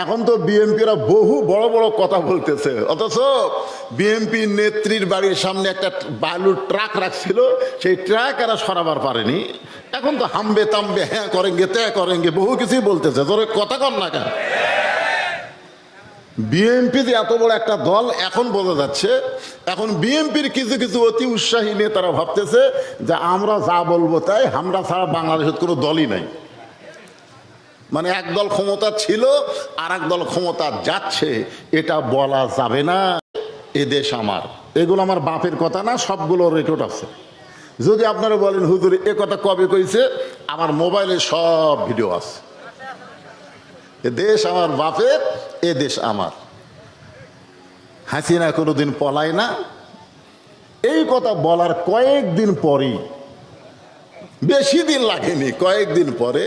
এখন তো বিএনপিরা বহু বড় বড় কথা বলতেছে, অথচ বিএনপি নেত্রীর বাড়ির সামনে একটা বালুর ট্রাক রাখছিল, সেই ট্রাক এরা সরাবার পারেনি। এখন তো হামবে তামবে, হ্যাঁ করেঙ্গে ত্যাগ করেঙ্গে, বহু কিছুই বলতেছে। তোর কথা কর না কেন? বিএনপি যে এত বড় একটা দল এখন বোঝা যাচ্ছে। এখন বিএনপির কিছু কিছু অতি উৎসাহী নেতারা ভাবতেছে যে আমরা যা বলবো তাই, আমরা ছাড়া বাংলাদেশের কোনো দলই নাই। মানে এক দল ক্ষমতা ছিল আর এক দল ক্ষমতা যাচ্ছে, এটা বলা যাবে না। এ দেশ আমার, এগুলো আমার বাপের কথা না, সবগুলো রেকর্ড আছে। যদি আপনারা বলেন হুজুর এ কথা কবে কইছে, আমার মোবাইলে সব ভিডিও আছে। এ দেশ আমার বাপের, এ দেশ আমার। হাসিনা কোনোদিন পলায় না। এই কথা বলার কয়েকদিন পরেই, বেশি দিন লাগেনি, কয়েকদিন পরে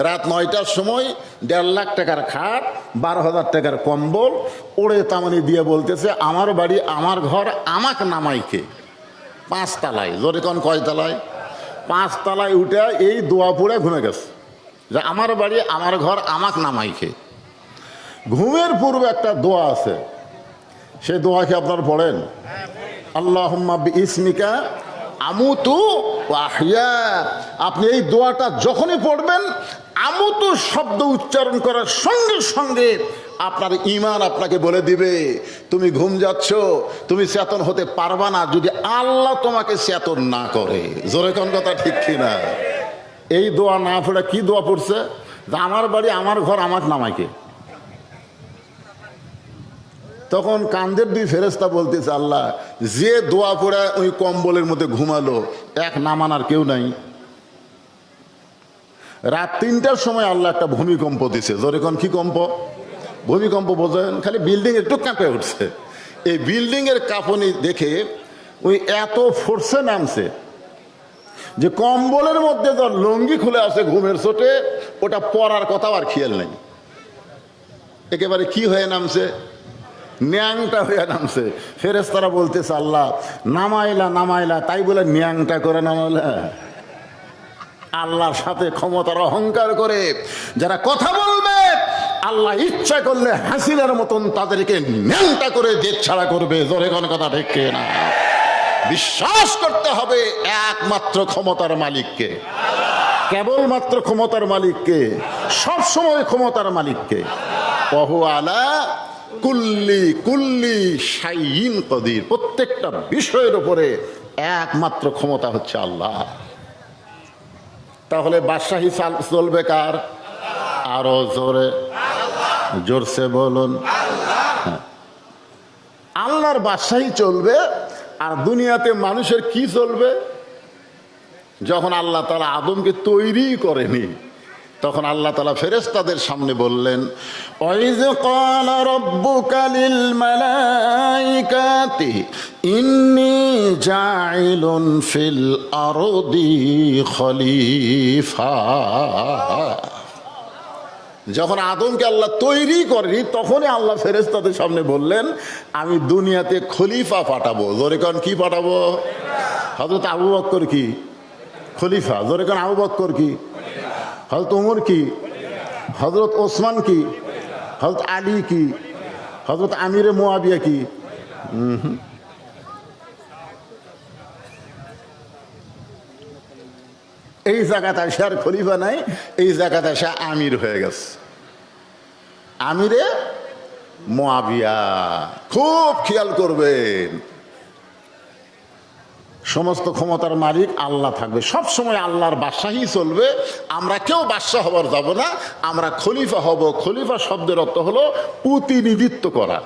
রাত 9টার সময় 1.5 লাখ টাকার খাট, 12,000 টাকার কম্বল ওড়ে তামানি দিয়ে বলতেছে আমার বাড়ি আমার ঘর আমাক নামাইকে। 5 তলায়, জোরে কোন কয় তলায়? 5 তলায় উঠে এই দোয়া পড়ে ঘুমে গেছে যে আমার বাড়ি আমার ঘর আমাক নামাইকে। ঘুমের পূর্বে একটা দোয়া আছে, সেই দোয়াকে আপনারা পড়েন, আল্লাহুম্মা বিইসমিকা আমুতু ওয়া আহইয়া। আপনি এই দোয়াটা যখনই পড়বেন, আমুতু শব্দ উচ্চারণ করার সঙ্গে সঙ্গে আপনার ঈমান আপনাকে বলে দিবে তুমি ঘুম যাচ্ছ, তুমি চেতন হতে পারবা না যদি আল্লাহ তোমাকে চেতন না করে। জোরে কোন কথা ঠিক কিনা? এই দোয়া না পড়ে কি দোয়া পড়ছে? যে আমার বাড়ি আমার ঘর আমার নামাইকে। তখন কান্দের 2 ফেরেশতা বলতেছে আল্লাহ, যে দোয়া পড়ে ওই কম্বলের মধ্যে ঘুমালো, এক নামানার কেউ নাই। রাত 3টার সময় আল্লাহ একটা ভূমিকম্প দিছে। জোরে কোন কি কম্প? ভূমিকম্প বোঝেন? খালি বিল্ডিং একটু কাঁপে উঠছে। এই বিল্ডিং এর কাঁপুনি দেখে ওই এত ফোর্সে নামছে যে কম্বলের মধ্যে যার লুঙ্গি খুলে আছে ঘুমের চোটে, ওটা পরার কথাও আর খেয়াল নেই। একেবারে কি হয়ে নামছে? ন্যাংটা হয়ে নামছে। ফেরেশতারা বলতেছে আল্লাহ নামাইলা নামাইলা, তাই বলে ন্যাংটা করে নামাইলা? আল্লাহর সাথে ক্ষমতার অহংকার করে যারা কথা বলবে, আল্লাহ ইচ্ছা করলে হাসিনার মতন তাদেরকে ন্যাংটা করে দেশ ছাড়া করবে। জোরে কোন কথা ঠিক না? বিশ্বাস করতে হবে একমাত্র ক্ষমতার মালিককে, কেবলমাত্র ক্ষমতার মালিককে, সবসময় ক্ষমতার মালিককে। ওহু আলা কুল্লি কুল্লি শাইইন কদির। প্রত্যেকটা বিষয়ের উপরে একমাত্র ক্ষমতা হচ্ছে আল্লাহ। তাহলে বাদশাহী চলবে কার? আরো জোরে, জোরসে বলুন। আল্লাহর বাদশাহী চলবে। আর দুনিয়াতে মানুষের কি চলবে? যখন আল্লাহ তাআলা আদমকে তৈরি করেনি, তখন আল্লাহ তাআলা ফেরেশতাদের সামনে বললেন, ওয়াইজ ক্বালা রাব্বুকা লিল মালাইকাতি ইন্নী জাইলুন ফিল আরদি খলিফা। যখন আদমকে আল্লাহ তৈরি করেনি, তখনই আল্লাহ ফেরেশতাদের সামনে বললেন আমি দুনিয়াতে খলিফা পাঠাবো। জোরে কোন কি পাঠাবো? হযরত আবু বকর কি খলিফা? জোরে কোন আবু বকর কি? হযরত ওমর কি? হযরত ওসমান কি? হযরত আলী কি? হযরত আমিরে মুয়াবিয়া কি? এই জায়গাতে এসে আর খলিফা নাই, এই জায়গাতে এসে আমির হয়ে গেছে, আমিরে মুয়াবিয়া। খুব খেয়াল করবেন, সমস্ত ক্ষমতার মালিক আল্লাহ থাকবে, সব সময় আল্লাহর বাদশাহী চলবে। আমরা কেউ বাদশাহ হবার যাব না, আমরা খলিফা হব। খলিফা শব্দের অর্থ হলো প্রতিনিধিত্ব করা,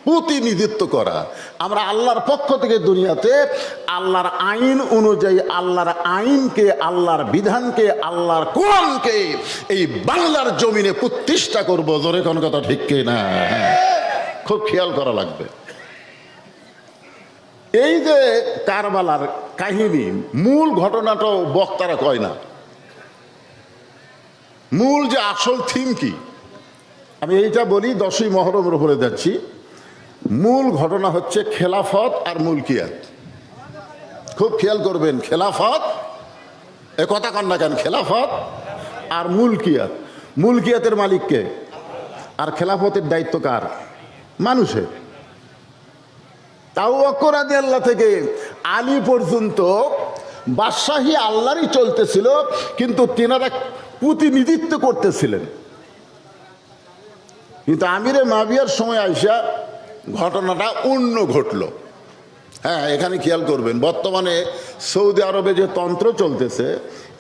প্রতিনিধিত্ব করা। আমরা আল্লাহর পক্ষ থেকে দুনিয়াতে আল্লাহর আইন অনুযায়ী আল্লাহর আইনকে, আল্লাহর বিধানকে, আল্লাহর কোরআনকে এই বাংলার জমিনে প্রতিষ্ঠা করব। জোরে কোন কথা ঠিক না? খুব খেয়াল করা লাগবে। এই যে কারবালার কাহিনী, মূল ঘটনাটাও বক্তারা কয় না। মূল যে আসল থিম কি, আমি এইটা বলি, 10ই মহরমের উপরে যাচ্ছি। মূল ঘটনা হচ্ছে খেলাফত আর মুলকিয়াত। খুব খেয়াল করবেন, খেলাফত, এ কথা কন না কেন, খেলাফত আর মুলকিয়াত। মুলকিয়াতের মালিককে আর খেলাফতের দায়িত্ব কার? মানুষের। আবু বকর রাদিয়াল্লাহু থেকে আলী পর্যন্ত বাদশাহী আল্লাহরই চলতেছিল, কিন্তু তিনারা প্রতিনিধিত্ব করতেছিলেন। কিন্তু আমিরে মাবিয়ার সময় আইসা ঘটনাটা অন্য ঘটলো। হ্যাঁ, এখানে খেয়াল করবেন, বর্তমানে সৌদি আরবে যে তন্ত্র চলতেছে,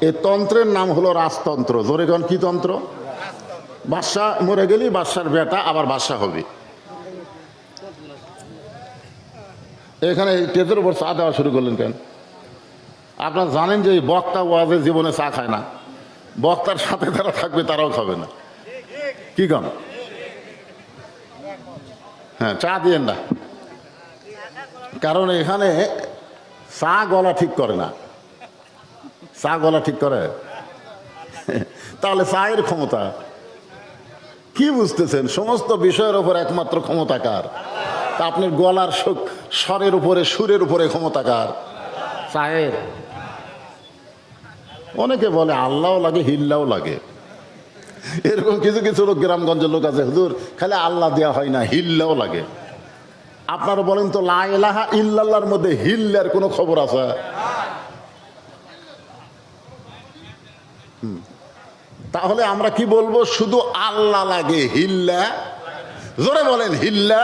এই তন্ত্রের নাম হলো রাজতন্ত্র। জোরে কোন কি তন্ত্র? বাদশা মরে গেলেই বাদশার বেটা আবার বাদশা হবে। এখানে টেজের উপর চা দেওয়া শুরু করলেন কেন? আপনারা জানেন যে এই বক্তা ওয়াজের জীবনে চা খায় না, বক্তার সাথে যারা থাকবে তারাও খাবে না। কি কন? হ্যাঁ, চা দিয়েন না, কারণ এখানে চা গলা ঠিক করে না। চা গলা ঠিক করে? তাহলে চায়ের ক্ষমতা কি বুঝতেছেন? সমস্ত বিষয়ের উপর একমাত্র ক্ষমতা কার? তা আপনার গলার স্বরের উপরে, সুরের উপরে ক্ষমতা কার? চায়ের। অনেকে বলে আল্লাহও লাগে, হিল্লাও লাগে। এরকম কিছু কিছু লোক গ্রামগঞ্জের লোক আছে, হুজুর খালি আল্লাহ দেওয়া হয় না, হিল্লাও লাগে। আপনারা বলেন তো, লা ইলাহা ইল্লাল্লাহর মধ্যে হিল্লার কোনো খবর আছে? তাহলে আমরা কি বলবো? শুধু আল্লাহ লাগে, হিল্লা, জোরে বলেন, হিল্লা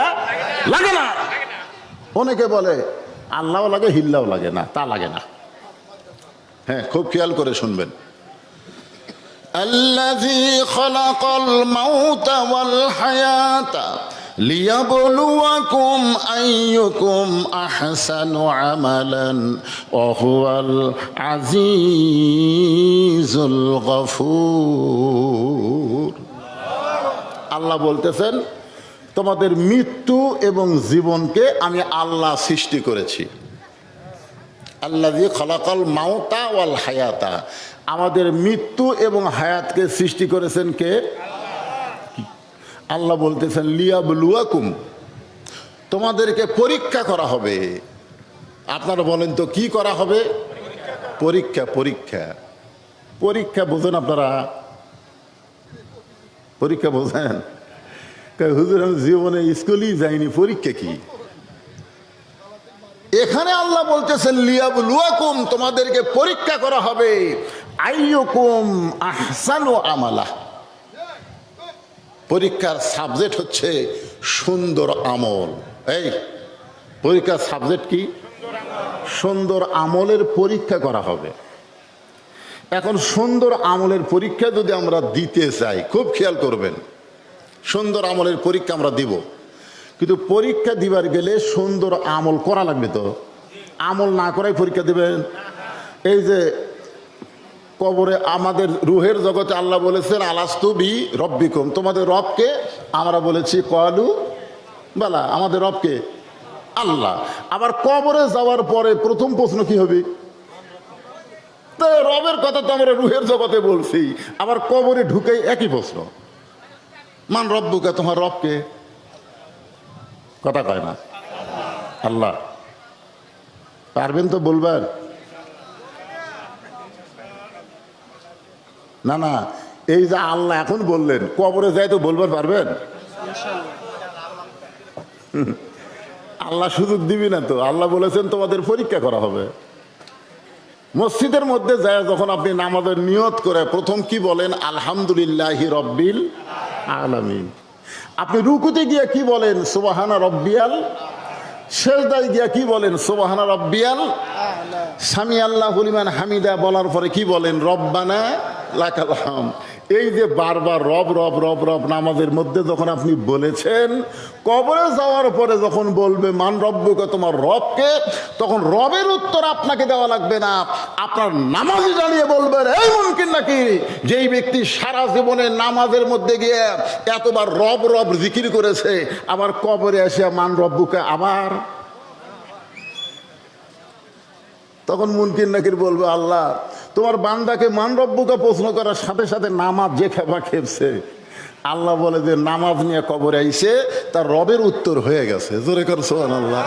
লাগে না। অনেকে বলে আল্লাহও লাগে, হিল্লাও লাগে না, তা লাগে না। হ্যাঁ, খুব খেয়াল করে শুনবেন। আল্লাযী খালাকাল মাউতা ওয়াল হায়াতা লিয়াবলুয়াকুম আইয়ুকুম আহসানু আমালান ওয়া হুয়াল আজিজুল গফুর। আল্লাহ বলতেছেন, তোমাদের মৃত্যু এবং জীবনকে আমি আল্লাহ সৃষ্টি করেছি। আল্লাযী খালাকাল মাউতা ওয়াল হায়াতা, আমাদের মৃত্যু এবং হায়াতকে সৃষ্টি করেছেন কে? আল্লাহ বলতেছেন লিয়াবলুয়াকুম, তোমাদেরকে পরীক্ষা করা হবে। আপনারা বলেন তো কি করা হবে? পরীক্ষা। পরীক্ষা পরীক্ষা বোঝেন আপনারা? পরীক্ষা বোঝেন? হুজুর আমি জীবনে স্কুলেই যাইনি, পরীক্ষা কি? এখানে আল্লাহ বলতেছেন লিয়াবলুয়াকুম, তোমাদেরকে পরীক্ষা করা হবে। আইয়ুকুম আহসানু আমালা, পরীক্ষার সাবজেক্ট হচ্ছে সুন্দর আমল। এই পরীক্ষার সাবজেক্ট কি? সুন্দর আমলের পরীক্ষা করা হবে। এখন সুন্দর আমলের পরীক্ষা যদি আমরা দিতে চাই, খুব খেয়াল করবেন, সুন্দর আমলের পরীক্ষা আমরা দিব, কিন্তু পরীক্ষা দিবার গেলে সুন্দর আমল করা লাগবে। তো আমল না করাই পরীক্ষা দিবেন? এই যে কবরে আমাদের রুহের জগতে আল্লাহ বলেছেন আলাস্তু বি রব্বিকুম, তোমাদের রবকে? আমরা বলেছি ক্বালু বালা, আমাদের রবকে আল্লাহ। আবার কবরে যাওয়ার পরে প্রথম প্রশ্ন কি হবে? তো রবের কথা তো আমরা রুহের জগতে বলছি, আবার কবরে ঢুকে একই প্রশ্ন, মান রব্বুকা, তোমার রবকে? কথা কয় না আল্লাহ। পারবেন তো বলবার? না না, এই যে আল্লাহ এখন বললেন, কবরে যাই তো বলবার পারবেন? আল্লাহ সুযোগ দিবি না তো। আল্লাহ বলেছেন তোমাদের পরীক্ষা করা হবে। মসজিদের মধ্যে যায় যখন আপনি নামাজের নিয়ত করে প্রথম কি বলেন? আলহামদুলিল্লাহি রব্বিল আলামিন। আপনি রুকুতে গিয়ে কি বলেন? সুবহানা রব্বিয়াল। সেজদায় গিয়া কি বলেন? সুবহানা রব্বিয়াল। সামি আল্লাহু লিমান হামিদা বলার পরে কি বলেন? রব্বানা লাকাল হামদ। এই যে বারবার রব রব রব রব নামাজের মধ্যে যখন আপনি বলেছেন, কবরে যাওয়ার পরে যখন বলবে মান রব্বুকা, তোমার রবকে, তখন রবের উত্তর আপনাকে দেওয়া লাগবে না, আপনার নামাজি জানিয়ে বলবেন এই মুমকিন নাকি যেই ব্যক্তি সারা জীবনে নামাজের মধ্যে গিয়ে এতবার রব রব জিকির করেছে, আবার কবরে এসে মান রব্বুকা আবার? তখন মুনকির নাকির বলবে আল্লাহ তোমার বান্দাকে মান রব্বুকা প্রশ্ন করার সাথে সাথে নামাজ যে খেপা খেপছে। আল্লাহ বলে যে নামাজ নিয়ে কবরে আইসে তার রবের উত্তর হয়ে গেছে। জোরে কর সুবহানাল্লাহ।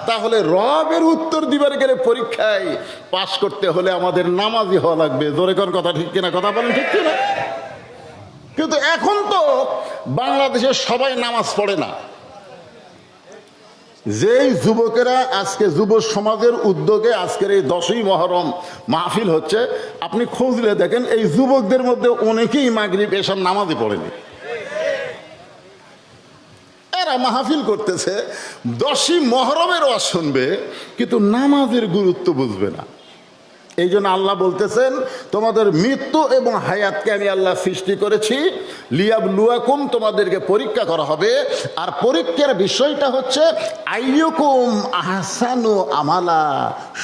তাহলে রবের উত্তর দিবার গেলে পরীক্ষায় পাশ করতে হলে আমাদের নামাজি হওয়া লাগবে। জোরে কর, কথা ঠিক কিনা? কথা বলেন ঠিক কিনা? কিন্তু এখন তো বাংলাদেশে সবাই নামাজ পড়ে না। যেই যুবকেরা আজকে যুব সমাজের উদ্যোগে আজকের এই 10ই মহরম মাহফিল হচ্ছে, আপনি খুঁজলে দেখেন এই যুবকদের মধ্যে অনেকেই মাগরিব এসব নামাজই পড়েনি। এরা মাহফিল করতেছে, 10ই মহরমের ওয়াজ শুনবে, কিন্তু নামাজের গুরুত্ব বুঝবে না। এই জন্য আল্লাহ বলতেছেন, তোমাদের মৃত্যু এবং হায়াতকে আমি আল্লাহ সৃষ্টি করেছি লিয়াবলুয়াকুম, তোমাদেরকে পরীক্ষা করা হবে। আর পরীক্ষার বিষয়টা হচ্ছে আইয়ুকুম আহসানু আমালা,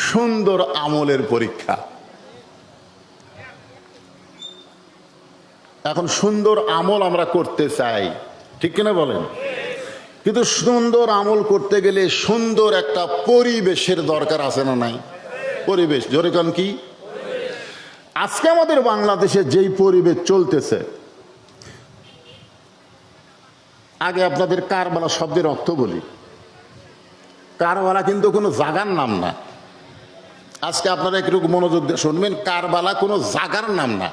সুন্দর আমলের পরীক্ষা। এখন সুন্দর আমল আমরা করতে চাই, ঠিক কিনা বলেন? কিন্তু সুন্দর আমল করতে গেলে সুন্দর একটা পরিবেশের দরকার আছে না নাই? পরিবেশ জোরে কান কি? আজকে আমাদের বাংলাদেশে যেই পরিবেশ চলতেছে, আগে আপনাদের কারবালা শব্দের অর্থ বলি। কারবালা কিন্তু কোনো জাগার নাম না। আজকে আপনারা একটু মনোযোগ দিয়ে শুনবেন, কারবালা কোনো জাগার নাম না।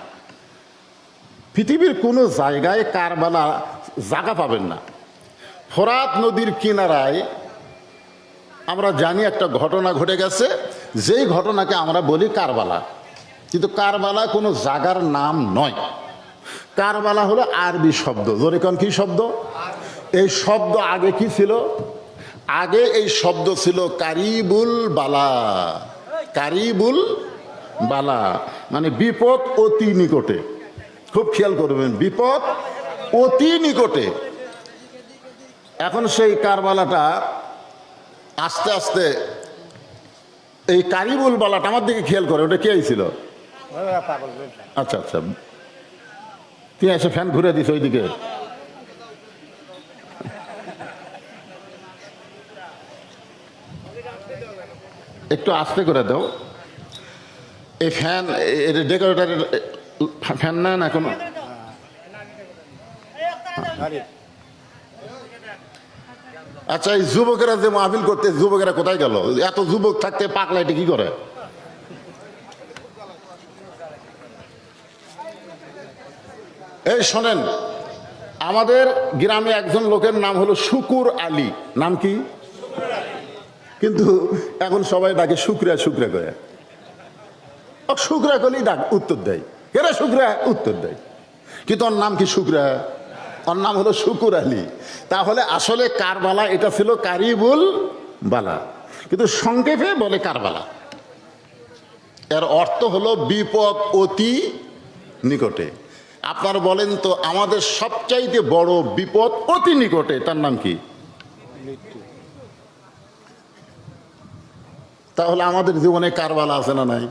পৃথিবীর কোনো জায়গায় কারবালা জায়গা পাবেন না। ফোরাত নদীর কিনারায় আমরা জানি একটা ঘটনা ঘটে গেছে, যেই ঘটনাকে আমরা বলি কারবালা। কিন্তু কারবালা কোনো জায়গার নাম নয়। কারবালা হলো আরবি শব্দ। জোরে কোন কি শব্দ? এই শব্দ আগে কি ছিল? আগে এই শব্দ ছিল কারিবুল বালা। কারিবুল বালা মানে বিপদ অতি নিকটে। খুব খেয়াল করবেন, বিপদ অতি নিকটে। এখন সেই কারবালাটা আস্তে আস্তে, এই কারিবুল বালাটা আমার দিকে খেয়াল করে, ওটা কে ছিল? আচ্ছা আচ্ছা, তুই এসে ফ্যান ঘুরে দিস ওইদিকে। একটু আস্তে করে দাও। এই ফ্যান ডেকোরেটার ফ্যান না না কোনো। আচ্ছা, এই যুবকেরা যে মাহফিল করতে, যুবকেরা কোথায় গেল? এত যুবক থাকতে পাগলা এটা কি করে? এই শোনেন, আমাদের গ্রামে একজন লোকের নাম হলো শুকুর আলী। নাম কি? কিন্তু এখন সবাই ডাকে শুক্রিয়া। শুক্রিয়া করে, শুক্রিয়া করলেই ডাক উত্তর দেয়। কেরা শুক্রিয়া উত্তর দেয়, কিন্তু ওর নাম কি শুক্রিয়া? ওর নাম হলো শুকুর আলী। তাহলে আসলে কারবালা এটা ছিল কারিবুল বালা, কিন্তু সংক্ষেপে বলে কারবালা। এর অর্থ হলো বিপদ অতি নিকটে। আপনারা বলেন তো, আমাদের সবচাইতে বড় বিপদ অতি নিকটে, তার নাম কি? তাহলে আমাদের জীবনে কারবালা আছে না নাই?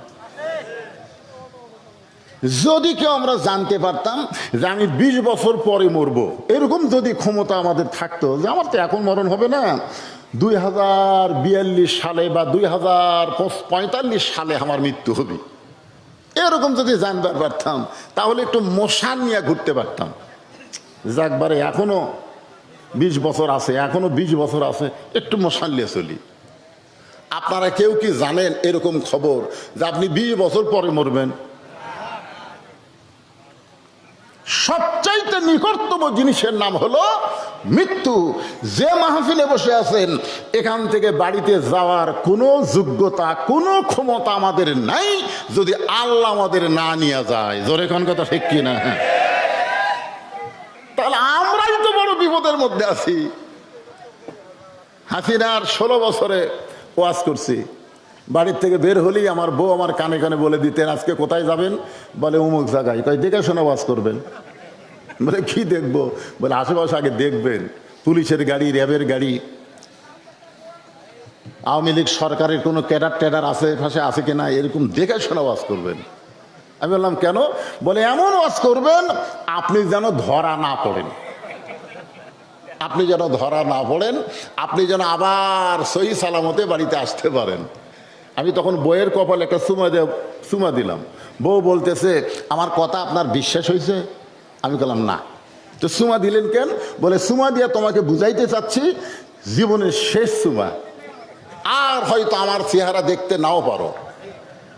যদি কেউ আমরা জানতে পারতাম যে আমি 20 বছর পরে মরবো, এরকম যদি ক্ষমতা আমাদের থাকতো, যে আমার তো এখন মরণ হবে না, 2042 সালে বা 2045 সালে আমার মৃত্যু হবে, এরকম যদি জানতে পারতাম, তাহলে একটু মশান নিয়ে ঘুরতে পারতাম। যাকবারে এখনো 20 বছর আছে, এখনো 20 বছর আছে, একটু মশান নিয়ে চলি। আপনারা কেউ কি জানেন এরকম খবর যে আপনি 20 বছর পরে মরবেন? সবচাইতে নিকটতম জিনিসের নাম হলো মৃত্যু। যে মাহফিলে বসে আছেন, এখান থেকে বাড়িতে যাওয়ার কোনো যোগ্যতা, কোনো ক্ষমতা আমাদের নাই যদি আল্লাহ আমাদের না নিয়ে যায়। জোরে কোন কথা ঠিক কিনা? তাহলে আমরাই তো বড় বিপদের মধ্যে আছি। হাসিনার 16 বছরে ওয়াজ করছি, বাড়ির থেকে বের হলেই আমার বউ আমার কানে কানে বলে দিতেন, আজকে কোথায় যাবেন? বলে অমুক জায়গায়। তাই দেখে শোনা ওয়াজ করবেন। বলে কি দেখবো? বলে আশেপাশে আগে দেখবেন, পুলিশের গাড়ি, র্যাবের গাড়ি, আওয়ামী লীগ সরকারের কোনো ক্যাডার ট্যাডার আশেপাশে আছে কিনা, এরকম দেখে শোনা ওয়াজ করবেন। আমি বললাম কেন? বলে এমন ওয়াজ করবেন আপনি যেন ধরা না পড়েন, আপনি যেন ধরা না পড়েন, আপনি যেন আবার সহি সালামতে বাড়িতে আসতে পারেন। আমি তখন বইয়ের কপালে একটা চুমা দিলাম। বউ বলতেছে, আমার কথা আপনার বিশ্বাস হয়েছে? আমি বললাম না। তো চুমা দিলেন কেন? বলে চুমা দিয়ে তোমাকে বুঝাইতে চাচ্ছি জীবনের শেষ চুমা, আর হয়তো আমার চেহারা দেখতে নাও পারো।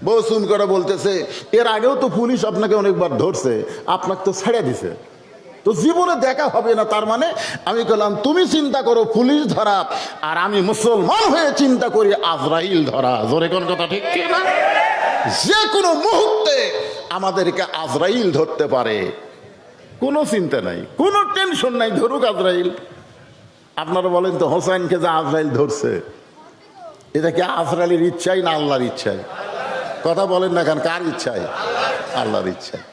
বউ চুম করে বলতেছে, এর আগেও তো পুলিশ আপনাকে অনেকবার ধরছে, আপনাকে তো ছেড়ে দিছে। তো জীবনে দেখা হবে না। তার মানে আমি বললাম তুমি চিন্তা করো পুলিশ ধরা, আর আমি মুসলমান হয়ে চিন্তা করি আজরাইল ধরা। জোরে কোন কথা ঠিক কি না? যে কোনো মুহূর্তে আমাদেরকে আজরাইল ধরতে পারে, কোনো চিন্তা নাই, কোনো টেনশন নাই, ধরুক আজরাইল। আপনারা বলেন তো হোসেনকে যে আজরাইল ধরছে, এটা কি আজরাইলের ইচ্ছাই না আল্লাহর ইচ্ছায়? কথা বলেন না কেন? কার ইচ্ছায়? আল্লাহর ইচ্ছায়।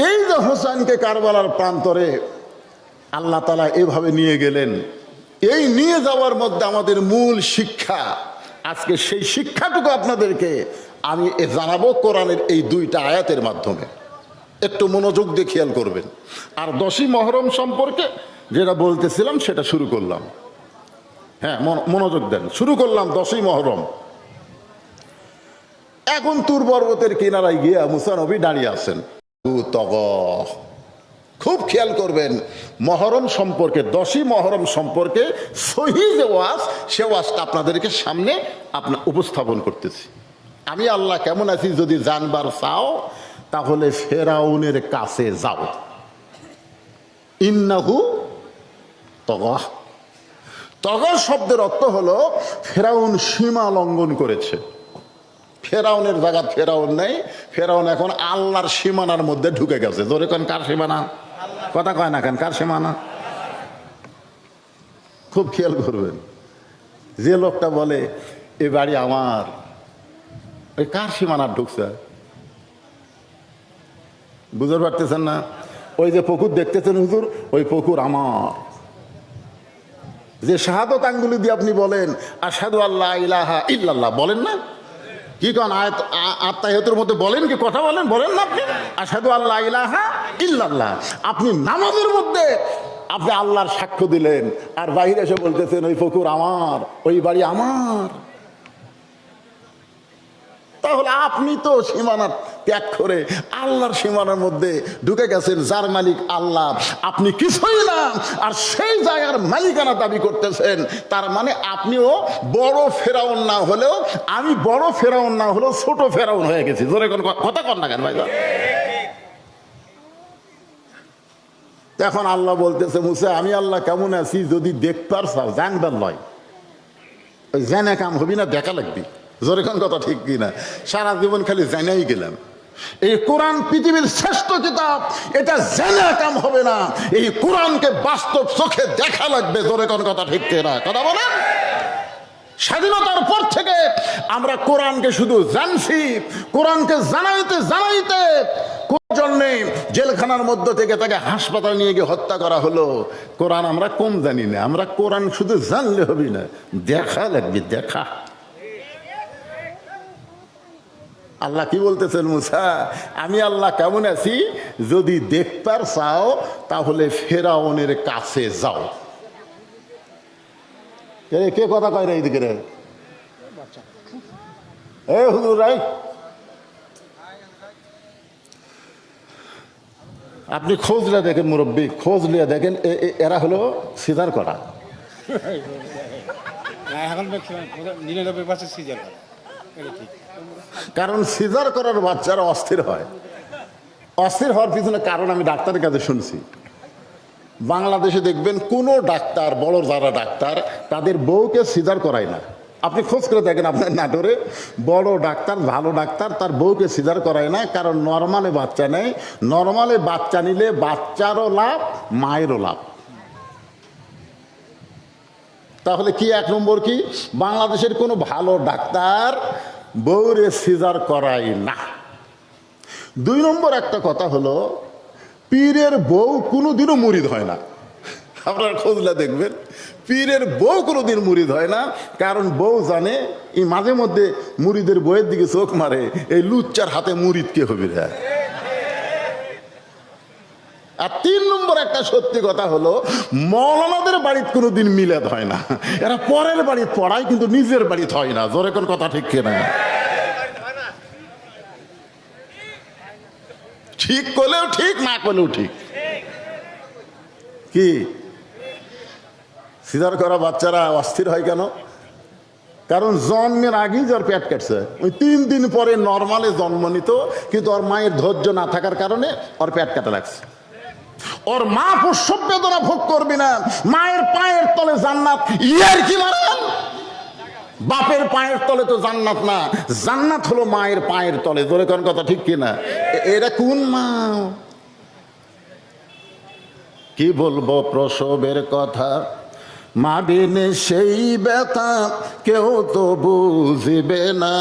এই যে হোসেনকে কারবালার প্রান্তরে আল্লাহ তাআলা এভাবে নিয়ে গেলেন, এই নিয়ে যাওয়ার মধ্যে আমাদের মূল শিক্ষা, আজকে সেই শিক্ষাটুকু আপনাদেরকে আমি জানাবো কোরআনের এই দুইটা আয়াতের মাধ্যমে। একটু মনোযোগ দিয়ে খেয়াল করবেন। আর 10ই মহরম সম্পর্কে যেটা বলতেছিলাম সেটা শুরু করলাম। হ্যাঁ, মনোযোগ দেন। শুরু করলাম 10ই মহরম। এখন তুর পর্বতের কিনারায় গিয়ে মুসা নবী দাঁড়িয়ে আছেন। খুব খেয়াল করবেন মহরম সম্পর্কে, 10ই মহরম সম্পর্কে সহিহ যে ওয়াজ, সে ওয়াজটা আপনাদেরকে সামনে উপস্থাপন করতেছি। আমি আল্লাহ কেমন আছি যদি জানবার চাও তাহলে ফেরাউনের কাছে যাও। ইন্নাহু তগাহ। তগাহ শব্দের অর্থ হলো ফেরাউন সীমা লঙ্ঘন করেছে। ফেরাউনের জায়গা ফেরাউন নেই, ফেরাউন এখন আল্লাহর সীমানার মধ্যে ঢুকে গেছে। জোরে কোন কার সীমানা? কথা কয় না কেন? কার সীমানা? খুব খেয়াল করবেন। যে লোকটা বলে এ বাড়ি আমার, ওই কার সীমানা ঢুকছে? বুঝতে পারতেছেন না? ওই যে পুকুর দেখতেছেন হুজুর, ওই পুকুর আমার। যে শাহাদত আঙ্গুলি দিয়ে আপনি বলেন আশহাদু আল্লা ইলাহা ইল্লাল্লাহ, বলেন না? কি কোন আত্মাহিয়াতের মধ্যে বলেন কি? কথা বলেন, বলেন না আপনি আশহাদু আল্লা ইলাহা ইল্লাল্লাহ? আপনি নামাজের মধ্যে আপনি আল্লাহর সাক্ষ্য দিলেন, আর বাইরে এসে বলতেছেন ওই পুকুর আমার, ওই বাড়ি আমার। তাহলে আপনি তো সীমানা ত্যাগ করে আল্লাহর সীমানার মধ্যে ঢুকে গেছেন। যার মালিক আল্লাহ, আপনি কিছুই না, আর সেই জায়গার মালিকানা দাবি করতেছেন। তার মানে আপনিও বড় ফেরাউন না হলেও, আমি বড় ফেরাউন না হলেও ছোট ফেরাউন হয়ে গেছি। জোরে কোন কথা কর না কেন ভাই? এখন আল্লাহ বলতেছে মুসা আমি আল্লাহ কেমন আছি যদি দেখবার চাও, জানবার নয়। ওই জেনে কাম হবি না, দেখা লাগবি। জোরে কোন কথা ঠিক কিনা? সারা জীবন খালি জেনেই গেলাম। এই কোরআন পৃথিবীর শ্রেষ্ঠ কিতাব, এটা জেনে কাম হবে না, এই কোরআনকে বাস্তব চোখে দেখা লাগবে। জোরে কোন কথা ঠিক কিনা? কথা বলেন। স্বাধীনতার পর থেকে আমরা কোরআনকে শুধু জানছি, কোরআনকে জানাইতে জানাইতে জন্যে জেলখানার মধ্যে থেকে তাকে হাসপাতাল নিয়ে গিয়ে হত্যা করা হলো। কোরআন আমরা কম জানি না, আমরা কোরআন শুধু জানলে হবে না, দেখা লাগবে, দেখা। আল্লাহ কি বলতেছেন মুসা আমি আল্লাহ কেমন আছি যদি দেখবার চাও তাহলে ফেরাউনের কাছে যাও। কে কথা কয় রে এইদিকে রে? এ হুজুর রাই, আপনি খোঁজ লিয়া দেখেন, মুরব্বী খোঁজ লিয়া দেখেন, এরা হলো সিজার করা। কারণ সিজার করার বাচ্চারা অস্থির হয়। অস্থির হওয়ার পিছনে কারণ আমি ডাক্তারের কাছে শুনছি। বাংলাদেশে দেখবেন কোনো ডাক্তার, বড় যারা ডাক্তার, তাদের বউকে সিজার করায় না। আপনি খোঁজ করে দেখেন আপনার নাটোরে বড় ডাক্তার, ভালো ডাক্তার, তার বউকে সিজার করায় না। কারণ নর্মালে বাচ্চা নেয়, নর্মালে বাচ্চা নিলে বাচ্চারও লাভ, মায়েরও লাভ। তাহলে কি এক নম্বর কি, বাংলাদেশের কোনো ভালো ডাক্তার বউরে সিজার করায় না। 2 নম্বর একটা কথা হলো পীরের বউ কোনোদিনও মুরিদ হয় না। আপনারা খোঁজলে দেখবেন পীরের বউ কোনোদিন মুরিদ হয় না। কারণ বউ জানে এই মাঝে মধ্যে মুরিদের বউয়ের দিকে চোখ মারে, এই লুচ্চার হাতে মুরিদ কে হবে রে। আর 3 নম্বর একটা সত্যি কথা হলো মৌলানাদের বাড়িতে কোনোদিন মিলাদ হয় না। এরা পরের বাড়ি পড়ায় কিন্তু নিজের বাড়িতে হয় না। জোরে কোন কথা ঠিক কিনা? ঠিক করলেও ঠিক, না করলেও ঠিক। কি সিজার করা বাচ্চারা অস্থির হয় কেন? কারণ জন্মের আগেই যার পেট কাটছে, ওই 3 দিন পরে নর্মালে জন্ম নিত, কিন্তু ওর মায়ের ধৈর্য না থাকার কারণে ওর পেট কাটা লাগছে। ওর মা প্রসব বেদনা ভোগ করবি না, মায়ের পায়ের তলে জান্নাত। ইয়ার কি মারেন? বাপের পায়ের তলে তো জান্নাত না, জান্নাত হলো মায়ের পায়ের তলে। ধরে কোন কথা ঠিক কিনা? এরা কোন মা? কি বলবো প্রসবের কথা, মা বিনে সেই ব্যথা কেউ তো বুঝিবে না।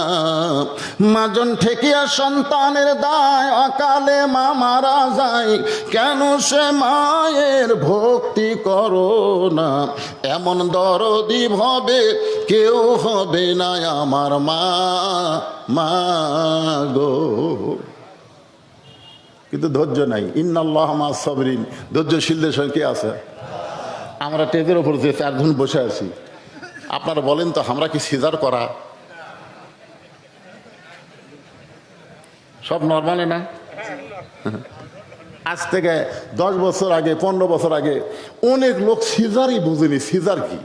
মাজন ঠেকিয়া সন্তানের দায়, অকালে মা মারা যায়, কেন সে মায়ের ভক্তি করো না। এমন দরদি হবে কেউ হবে না আমার মা, মা গো। কিন্তু ধৈর্য নাই। ইন্নাল্লাহ মা'আস সাবরিন, ধৈর্যশীলদের সঙ্গে কে আছে? আমরা টেজের ওপর যে 4 জন বসে আছি, আপনারা বলেন তো, আমরা কি সিজার করা সব নর্মালে না? আজ থেকে 10 বছর আগে, 15 বছর আগে অনেক লোক সিজারই বুঝেনি সিজার কি।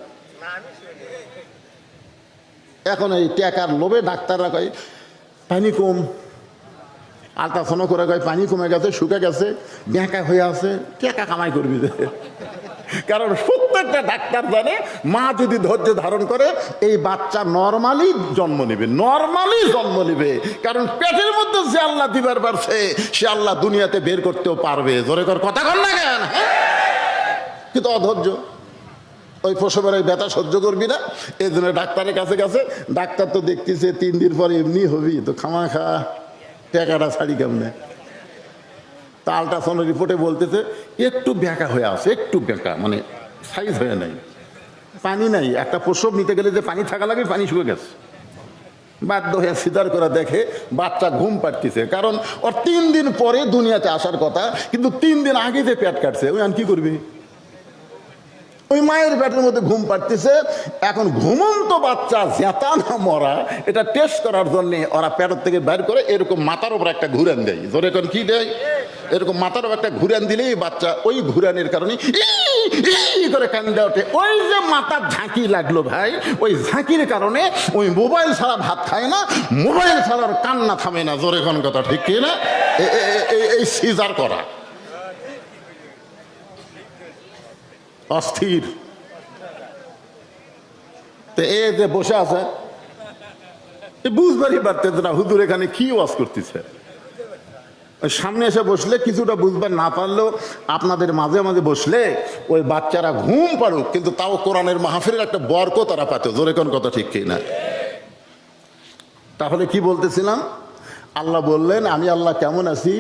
এখন এই টাকার লোভে ডাক্তাররা কয় পানি কম, আলট্রাসাউন্ড করে কয় পানি কমে গেছে, শুকে গেছে, ব্যাঁকা হয়ে আছে, টাকা কামাই করবি। কারণ প্রত্যেকটা ডাক্তার জানে মা যদি ধৈর্য ধারণ করে এই বাচ্চা নর্মালি জন্ম নেবে, নর্মালি জন্ম নেবে। কারণ পেটের মধ্যে যে আল্লাহ দিবার পারছে সে আল্লাহ দুনিয়াতে বের করতেও পারবে। জোরে কর কথা কর না কেন? কিন্তু অধৈর্য, ওই প্রসবের ওই ব্যথা সহ্য করবি না, এই জন্য ডাক্তারের কাছে গেছে। ডাক্তার তো দেখতেছে 3 দিন পরে এমনি হবি, তো খামা খা টাকাটা ছাড়ি কেমনে। তা আলট্রাসাউন্ড রিপোর্টে বলতেছে একটু ব্যাঁকা হয়ে আছে, একটু ব্যাঁকা, মানে সাইজ হয়ে নাই, পানি নাই। একটা প্রসব নিতে গেলে যে পানি থাকা লাগে, পানি শুকে গেছে। বাধ্য হয়ে সিজার করে দেখে বাচ্চা ঘুম পাড়তেছে। কারণ ওর 3 দিন পরে দুনিয়াতে আসার কথা, কিন্তু 3 দিন আগে যে পেট কাটছে, ওই কি করবি? ওই মায়ের পেটের মধ্যে ঘুম পাড়তেছে। এখন ঘুমন্ত বাচ্চা জেতা না মরা, এটা টেস্ট করার জন্য ওরা পেটের থেকে বের করে এরকম মাথার উপর একটা ঘুরান দেয়। ধরে এখন কি দেয়? এরকম মাথার উপর একটা ঘুরান দিলেই বাচ্চা ওই ঘুরানের কারণে করে কান্দে ওঠে। ওই যে মাথার ঝাঁকি লাগলো ভাই, ওই ঝাঁকির কারণে ওই মোবাইল ছাড়া ভাত খায় না, মোবাইল ছাড়ার কান্না থামে না। জোরে কোন কথা ঠিক কি না? এই সিজার করা অস্থির। তো এ যে বসে আছে বুঝবারই পারতেছে না হুজুর এখানে কি ওয়াজ করতেছে। সামনে এসে বসলে কিছুটা বুঝবার না পারলেও আপনাদের মাঝে মাঝে বসলে ওই বাচ্চারা ঘুম পাড়ুক, কিন্তু তাও কোরআনের মাহফিলের একটা বরকত তারা পাত। জোরে কোন কথা ঠিক কি না? তাহলে কি বলতেছিলাম? আল্লাহ বললেন আমি আল্লাহ কেমন আছি,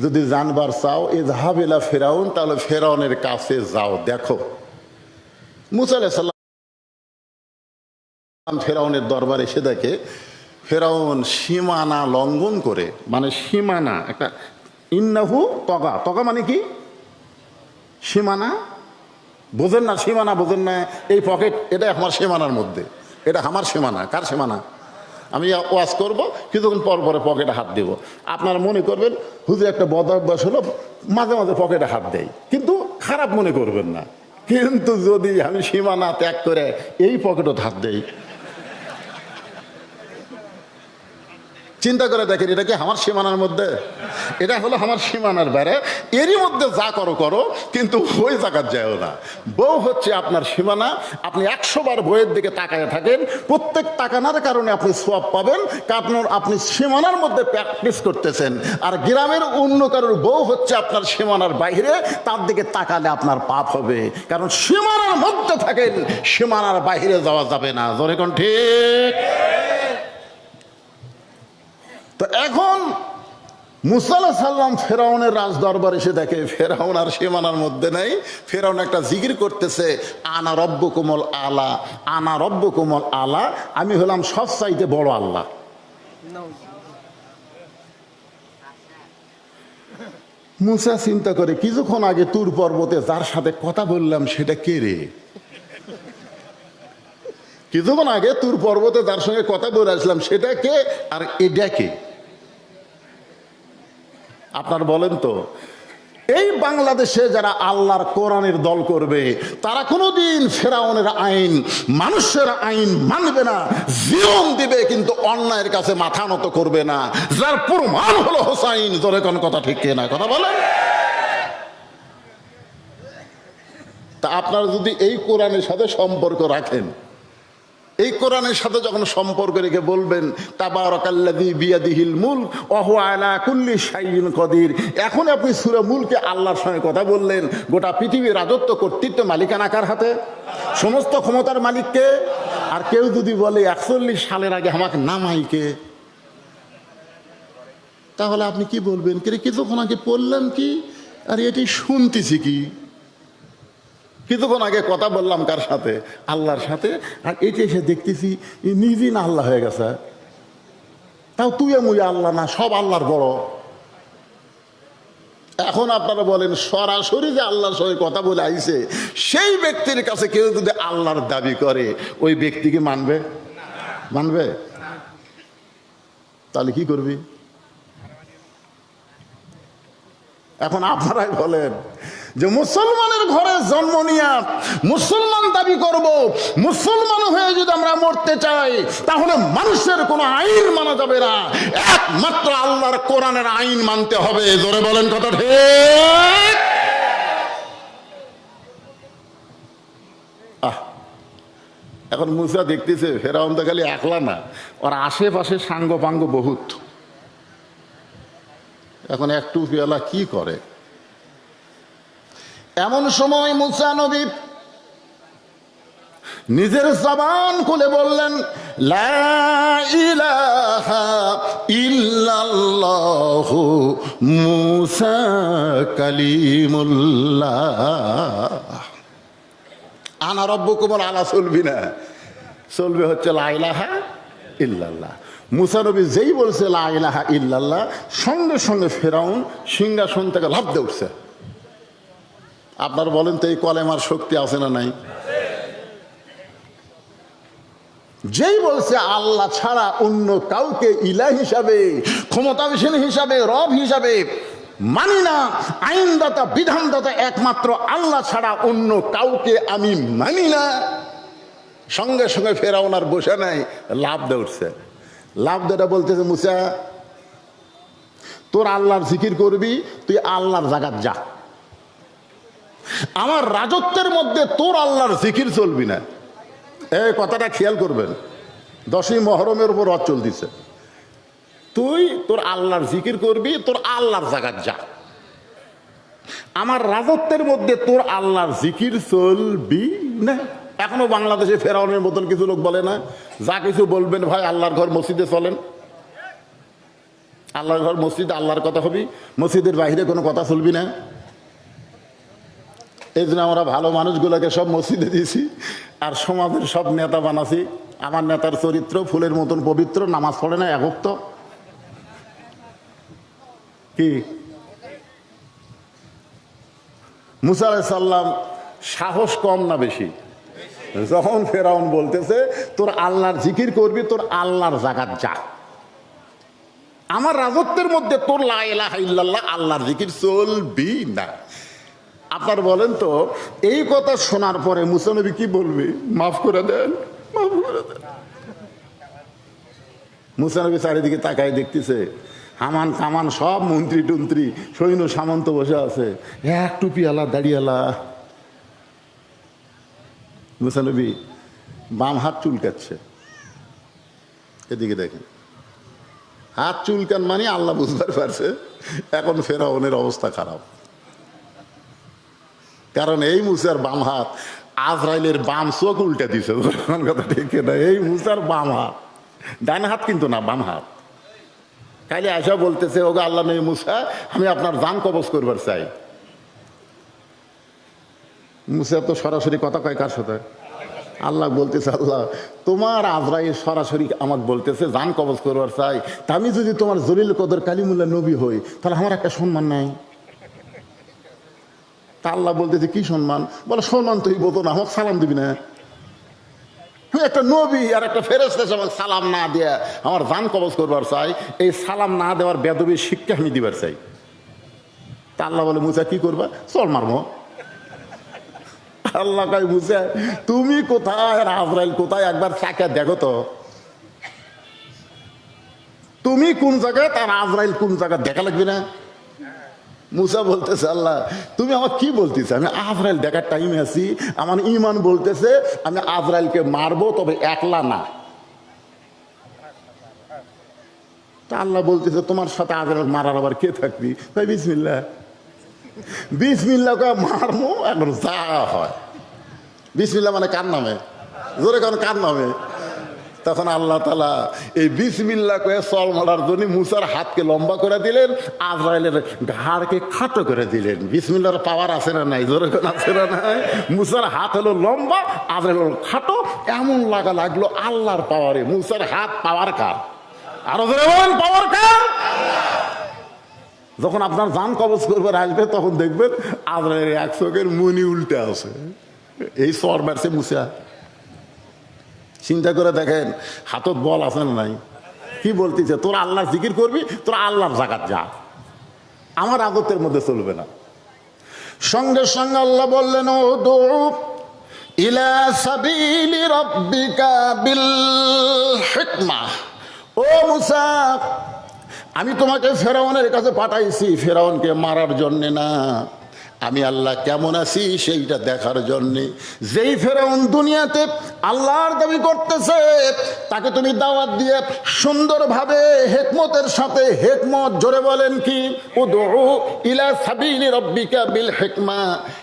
যদি জানবার চাও ইযহাব ইলা ফিরাউন, তাহলে ফেরাউনের কাছে যাও, দেখো। মুসা আলাইহিস সালাম ফেরাউনের দরবারে এসে দেখে ফেরাউন সীমানা লঙ্ঘন করে, মানে সীমানা একটা ইন্নাহু তগা, তগা মানে কি? সীমানা বোঝেন না? সীমানা বোঝেন না? এই পকেট, এটা আমার সীমানার মধ্যে, এটা আমার সীমানা। কার সীমানা? আমি ওয়াজ করবো, কিছুক্ষণ পর পরে পকেটে হাত দেবো। আপনারা মনে করবেন হুজুর একটা বদ অভ্যাস হলো মাঝে মাঝে পকেটে হাত দেয়, কিন্তু খারাপ মনে করবেন না। কিন্তু যদি আমি সীমানা ত্যাগ করে এই পকেটও হাত দেই, চিন্তা করে দেখেন এটা কি আমার সীমানার মধ্যে? এটা হলো আমার সীমানার বাইরে। এরই মধ্যে যা করো করো, কিন্তু ওই জায়গার যায়ও না। বউ হচ্ছে আপনার সীমানা। আপনি 100 বার বইয়ের দিকে তাকায় থাকেন, প্রত্যেক তাকানোর কারণে আপনি সওয়াব পাবেন, কারণ আপনি সীমানার মধ্যে প্র্যাকটিস করতেছেন। আর গ্রামের অন্য কারোর বউ হচ্ছে আপনার সীমানার বাইরে, তার দিকে তাকালে আপনার পাপ হবে। কারণ সীমানার মধ্যে থাকেন, সীমানার বাইরে যাওয়া যাবে না। জোরে কোন ঠিক? তো এখন মুসা আলাইহিস সালাম ফেরাউনের রাজ দরবার এসে দেখে ফেরাউন আর সীমানার মধ্যে নেই। ফেরাউন একটা জিকির করতেছে, আনা রব্বুকুমুল আলা, আনা রব্বুকুমুল আলা, আমি হলাম সবচাইতে বড় আল্লাহ। মুসা চিন্তা করে কিছুক্ষণ আগে তুর পর্বতে যার সাথে কথা বললাম সেটা কে রে? কিছুক্ষণ আগে তুর পর্বতে যার সঙ্গে কথা বলে আসলাম সেটা কে, আর এটা কে? আপনার বলেন তো, এই বাংলাদেশে যারা আল্লাহর কোরআনের দল করবে তারা কোনোদিন ফেরাউনের আইন, মানুষের আইন মানবে না, জীবন দিবে কিন্তু অন্যায়ের কাছে মাথা নত করবে না। যার প্রমাণ হলো হোসাইন। জোরে কোন কথা ঠিক না কথা বলেন? তা আপনারা যদি এই কোরআনের সাথে সম্পর্ক রাখেন, এই কোরআনের সাথে যখন সম্পর্ক রেখে বলবেন তাবারাকাল্লাযী বিয়াদিহিল মুলক ওয়া হুয়া আলা কুল্লি শাইইন কদির, এখন আপনি সূরা মুলকে আল্লাহর সঙ্গে কথা বললেন। গোটা পৃথিবীর রাজত্ব কর্তৃত্ব মালিকানা কার হাতে? সমস্ত ক্ষমতার মালিককে। আর কেউ যদি বলে 41 সালের আগে আমাকে নামাইকে, তাহলে আপনি কি বলবেন? কিছুক্ষণ আগে পড়লাম কি আর এটি শুনতেছি কি, কিছুক্ষণ আগে কথা বললাম কার সাথে? আল্লাহর সাথে। আর এটি এসে দেখতেছি নিজেই না আল্লাহ হয়ে গেছে। তাও তুই মুই আল্লাহ না, সব আল্লাহর বড়। এখন আপনারা বলেন সরাসরি যে আল্লাহর সঙ্গে কথা বলে আইছে সেই ব্যক্তির কাছে কেউ যদি আল্লাহর দাবি করে, ওই ব্যক্তিকে মানবে? মানবে? তাহলে কি করবি? এখন আপনারাই বলেন যে মুসলমানের ঘরে জন্ম নিয়ে মুসলমান দাবি করব, মুসলমান হয়ে যদি আমরা মরতে চাই তাহলে মানুষের কোনো আইন মানা যাবে না, একমাত্র আল্লাহর কোরআনের আইন মানতে হবে। জোরে বলেন কথা ঠিক? এখন মুসা দেখতেছে ফেরাউন তো খালি একলা না, ওর আশেপাশে সাঙ্গ পাঙ্গ বহুত। এখন একটু পেয়ালা কি করে? এমন সময় মুসা নবী নিজের জবান খুলে বললেন লা ইলাহা ইল্লাল্লাহু মুসা কালিমুল্লাহ। আনা রব্বুকুমুল আলা চলবি না, চলবে হচ্ছে লা ইলাহা ইল্লাল্লাহ। মুসা নবী যেই বলছে লা ইলাহা ইল্লাল্লাহ, সঙ্গে সঙ্গে ফেরাউন সিংহাসন থেকে লাফ দিয়ে উঠছে। আপনার বলেন তো এই কলেমার শক্তি আছে না নাই? যেই বলছে আল্লাহ ছাড়া অন্য কাউকে ইলাহ হিসাবে, ক্ষমতাবিহীন হিসাবে, রব হিসাবে মানি না, আইনদাতা বিধানদাতা একমাত্র আল্লাহ ছাড়া অন্য কাউকে আমি মানি না, সঙ্গে সঙ্গে ফেরাউন আর বসে নাই, লাফ দিয়ে উঠছে। লাফ দেটা বলতেছে মুসা তোর আল্লাহর জিকির করবি, তুই আল্লাহর জায়গাত যা, আমার রাজত্বের মধ্যে তোর আল্লাহর জিকির চলবি না। এই কথাটা খেয়াল করবেন, 10ই মহরমের উপর রথ চলতেছে। তুই তোর আল্লাহর জিকির করবি, তোর আল্লাহর জায়গাত যা, আমার রাজত্বের মধ্যে তোর আল্লাহর জিকির চলবি না। এখনো বাংলাদেশে ফেরাউনের মতন কিছু লোক বলে না, যা কিছু বলবেন ভাই আল্লাহর ঘর মসজিদে চলেন, আল্লাহর ঘর মসজিদে আল্লাহর কথা হবি, মসজিদের বাইরে কোনো কথা চলবি না। এই জন্য আমরা ভালো মানুষগুলোকে সব মসজিদে দিয়েছি আর সমাজের সব নেতা বানাছি। আমার নেতার চরিত্র ফুলের মতন পবিত্র, নামাজ পড়ে না, একভক্ত। কি মুসা আলাইহিস সালাম সাহস কম না বেশি? যখন ফেরাউন বলতেছে তোর আল্লাহর জিকির করবি, তোর আল্লাহর জায়গাত যা, আমার রাজত্বের মধ্যে তোর লা ইলাহা ইল্লাল্লাহ আল্লাহর জিকির চলবি না। আপনার বলেন তো এই কথা শোনার পরে মুসা নবী কি বলবে? মাফ করে দেন, মাফ করে দেন। মুসা নবী চারিদিকে তাকায় দেখতেছে হামান কামান সব মন্ত্রী টন্ত্রী সৈন্য সামন্ত বসে আছে, এক টুপিওয়ালা দাড়িওয়ালা। মুসা নবী বাম হাত চুলকাচ্ছে, এদিকে দেখেন, হাত চুলকান মানে আল্লাহ বুঝবার পারছে এখন ফেরাউনের অবস্থা খারাপ। কারণ এই মুসার বাম হাত আজরাইলের বাম চোখ উল্টে দিছে। কথা ঠিক না? এই মুসার বাম হাত, ডান হাত কিন্তু না, বাম হাত। খালি আয়সা বলতেছে ওগো আল্লাহ নবী মুসা আমি আপনার জান কবজ করবার চাই। মুসা তো সরাসরি কথা কয় কার সাথে? আল্লাহ বলতেছে আল্লাহ তোমার আজরাইল সরাসরি আমাকে বলতেছে জান কবজ করবার চাই, তা আমি যদি তোমার জলিল কদর কালিমুল্লাহ নবী হই তাহলে আমার একটা সম্মান নাই। তা আল্লাহ বলতেছে কি সম্মান? বলে সম্মান তুই বলতো না, আমাকে সালাম দিবি না। একটা নবী আর একটা ফেরেশতা আমাকে সালাম না দিয়ে আমার জান কবজ করবার চাই, এই সালাম না দেওয়ার বেদবির শিক্ষা আমি দিবার চাই। তা আল্লাহ বলে মুসা কি করবা? চল মারমো। আল্লাহ কয় মুসা তুমি কোথায় আর আজরাইল কোথায়, একবার চাকা দেখো তো, তুমি কোন জায়গায় তার আজরাইল কোন জায়গায় দেখা লাগবে না? মুসা বলতেছে আল্লাহ তুমি আমার কি বলতেছে, আমি আজরাইল দেখার টাইমে আছি, আমার ইমান বলতেছে আমি আজরাইলকে মারবো, তবে একলা না। তা আল্লাহ বলতেছে তোমার সাথে আজরাইল মারার আবার কে থাকবি? তাই বিসমিল্লাহ, বিসমিল্লাহ কে মারবো, এখন যা হয়। বিসমিল্লাহ মানে কার নামে? জোরে কারণ কার নামে? তখন আল্লাহ তাআলা এই বিসমিল্লাহ কয়ে সল মারার জন্য মুসার হাতকে লম্বা করে দিলেন, আজরাইলের ঘাড়কে খাটো করে দিলেন। বিসমিল্লাহর পাওয়ার আছে না নাই? জোরে কোন আছে না নাই? মুসার হাত হলো লম্বা, আজরাইল হলো খাটো, এমন লাগলো আল্লাহর পাওয়ারে। মুসার হাত পাওয়ার কার? আরো জোরে বলেন পাওয়ার কার? যখন আপনার জান কবজ করবার আসবে তখন দেখবেন আজরাইলের এক চোখের মনি উল্টে আছে, এই সর মারছে মুসা। চিন্তা করে দেখেন হাতত বল আছে না নাই? কি বলতেছে তোরা আল্লাহ জিকির করবি, তোরা আল্লাহর জাকাত যা, আমার আদতের মধ্যে চলবে না। সঙ্গে সঙ্গে আল্লাহ বললেন উদউ ইলা সাবিলি রাব্বিকা বিল হিকমা। ও মুসা আমি তোমাকে ফেরাউনের কাছে পাঠাইছি ফেরাউনকে মারার জন্যে না, আমি আল্লাহ কেমন আছি সেইটা দেখার জন্যে। যেই ফেরাউন দুনিয়াতে আল্লাহর দাবি করতেছে তাকে তুমি দাওয়াত দিয়ে সুন্দরভাবে হেকমতের সাথে, হেকমত জোরে বলেন কি? উদউ ইলা সাবিলি রাব্বিকা বিল হিকমা,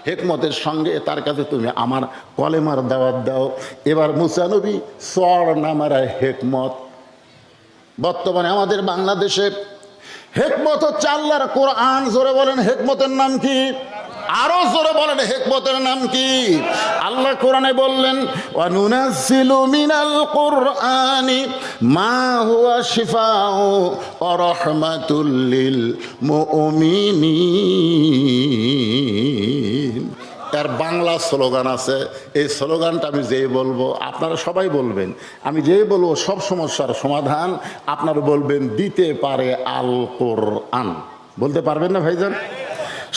হেকমতের সঙ্গে তার কাছে তুমি আমার কলেমার দাওয়াত দাও। এবার মুসা নবী সর নামারা হেকমত। বর্তমানে আমাদের বাংলাদেশে হেকমত হচ্ছে আল্লাহর কোরআন। জোরে বলেন হেকমতের নাম কি? আরো জোরে বলেন হেকমতের নাম কি? আল্লাহ কোরআনে বললেন ওয়ানুনাজ্জিলু মিনাল কুরআনি মা হুয়া শিফাউ ওয়া রাহমাতুল লিল মুমিনিন। তার বাংলা স্লোগান আছে, এই স্লোগানটা আমি যেই বলবো আপনারা সবাই বলবেন, আমি যেই বলবো সব সমস্যার সমাধান আপনারা বলবেন দিতে পারে আল কোরআন। বলতে পারবেন না ভাইজান?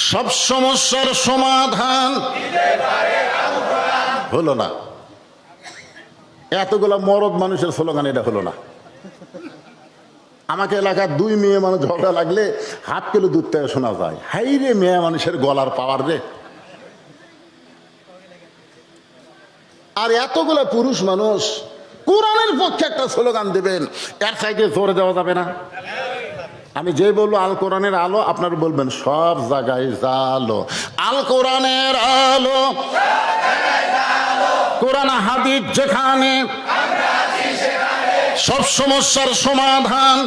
সব সমস্যার সমাধান হলো না। এতগুলা মরদ মানুষের স্লোগান এটা হলো না। আমাকে এলাকার দুই মেয়ে মানুষ ঝগড়া লাগলে হাত কিলো দূর থেকে শোনা যায়, হাই রে মেয়ে মানুষের গলার পাওয়ার রে। আর এতগুলো পুরুষ মানুষ কোরআনের পক্ষে একটা স্লোগান দেবেন, এর সাইডে জোরে দেওয়া যাবে না। আমি যে বলবো আল কোরআনের আলো, আপনারা বলবেন সব জায়গায় জালো, আল কোরআনের আলো, কোরআন হাদিস যেখানে সব সমস্যার সমাধান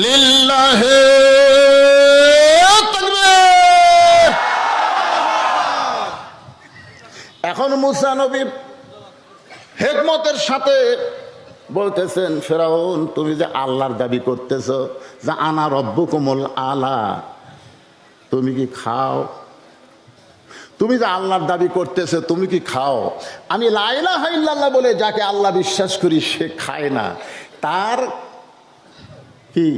লিল্লাহে তাকবীর। এখন মুসা নবী হিকমতের সাথে বলতেছেন ফেরাউন তুমি যে আল্লাহর দাবি করতেছ যে আনা রব্বুকুমুল আলা, তুমি কি খাও? তুমি যে আল্লাহর দাবি করতেছো তুমি কি খাও? আমি লা ইলাহা ইল্লাল্লাহ বলে যাকে আল্লাহ বিশ্বাস করি সে খায় না, তার কি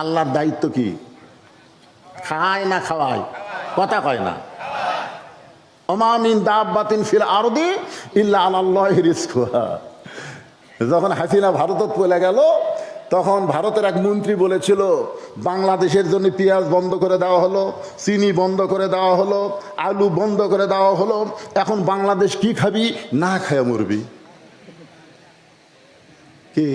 আল্লাহর দায়িত্ব কি? খায় না খাওয়ায়? কথা কয় না। ওমা মিন দাব্বাতিন ফিল আরদি ইল্লা আলাল্লাহি রিজকুহা। যখন হাসিনা ভারতত চলে গেল তখন ভারতের এক মন্ত্রী বলেছিল বাংলাদেশের জন্য পেঁয়াজ বন্ধ করে দেওয়া হলো, চিনি বন্ধ করে দেওয়া হলো, আলু বন্ধ করে দেওয়া হলো, এখন বাংলাদেশ কি খাবি? না খায় মরবি। কি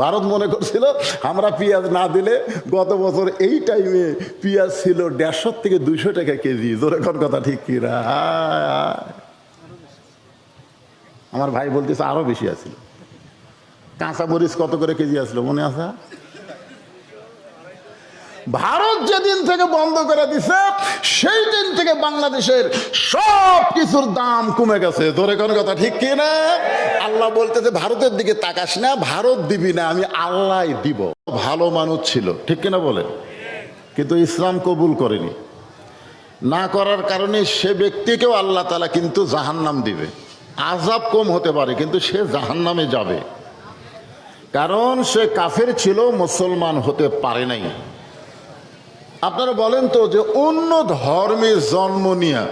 ভারত মনে করছিল আমরা পেঁয়াজ না দিলে, গত বছর এই টাইমে পেঁয়াজ ছিল 150 থেকে 200 টাকা কেজি। জোরে কোন কথা ঠিক কিনা? আমার ভাই বলতেছে আরো বেশি আছিল। কাঁচা মরিচ কত করে কেজি আসলো মনে আছে? ভারত যেদিন থেকে বন্ধ করে দিছে সেই দিন থেকে বাংলাদেশের সব কিছুর দাম কমে গেছে। ধরে কোন কথা ঠিক কিনা? আল্লাহ বলতেছে ভারতের দিকে তাকাস না, ভারত দিবি না, আমি আল্লাহ দিব। ভালো মানুষ ছিল, ঠিক কিনা বলেন? কিন্তু ইসলাম কবুল করেনি। না করার কারণে সে ব্যক্তিকেও আল্লাহ তাআলা কিন্তু জাহান্নাম দিবে। আযাব কম হতে পারে কিন্তু সে জাহান্নামে যাবে, কারণ সে কাফের ছিল, মুসলমান হতে পারে নাই। আপনারা বলেন তো যে অন্য ধর্মে জন্ম নিয়া,